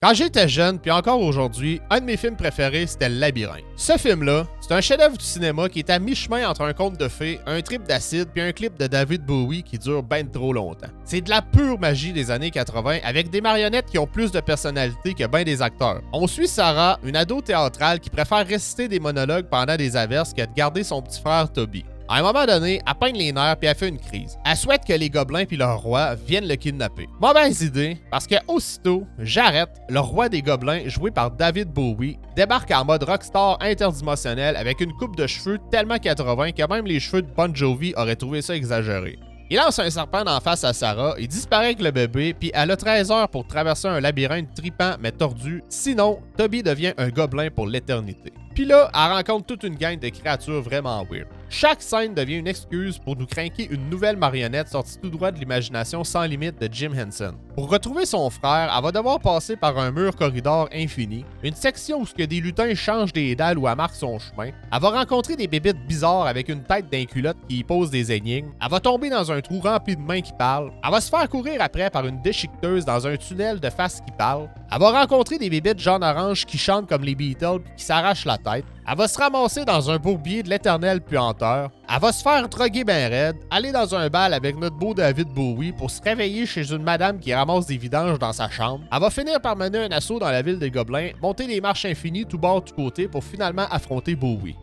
Quand j'étais jeune, puis encore aujourd'hui, un de mes films préférés, c'était Le Labyrinthe. Ce film-là, c'est un chef-d'œuvre du cinéma qui est à mi-chemin entre un conte de fées, un trip d'acide, puis un clip de David Bowie qui dure ben trop longtemps. C'est de la pure magie des années 80 avec des marionnettes qui ont plus de personnalité que ben des acteurs. On suit Sarah, une ado théâtrale qui préfère réciter des monologues pendant des averses que de garder son petit frère Toby. À un moment donné, elle peine les nerfs puis elle fait une crise. Elle souhaite que les gobelins puis leur roi viennent le kidnapper. Mauvaise idée, parce que aussitôt, Jarrett, le roi des gobelins, joué par David Bowie, débarque en mode rockstar interdimensionnel avec une coupe de cheveux tellement 80 que même les cheveux de Bon Jovi auraient trouvé ça exagéré. Il lance un serpent d'en face à Sarah, il disparaît avec le bébé, puis elle a 13 heures pour traverser un labyrinthe tripant mais tordu, sinon Toby devient un gobelin pour l'éternité. Puis là, elle rencontre toute une gang de créatures vraiment weird. Chaque scène devient une excuse pour nous craquer une nouvelle marionnette sortie tout droit de l'imagination sans limite de Jim Henson. Pour retrouver son frère, elle va devoir passer par un mur corridor infini, une section où ce que des lutins changent des dalles où elle marque son chemin. Elle va rencontrer des bébites bizarres avec une tête d'un culotte qui y pose des énigmes. Elle va tomber dans un trou rempli de mains qui parlent. Elle va se faire courir après par une déchiqueteuse dans un tunnel de faces qui parlent. Elle va rencontrer des bébites jaune orange qui chantent comme les Beatles puis qui s'arrachent la tête. Elle va se ramasser dans un bourbier de l'éternelle puanteur. Elle va se faire droguer ben raide, aller dans un bal avec notre beau David Bowie pour se réveiller chez une madame qui ramasse des vidanges dans sa chambre. Elle va finir par mener un assaut dans la ville des Gobelins, monter les marches infinies tout bord tout côté pour finalement affronter Bowie.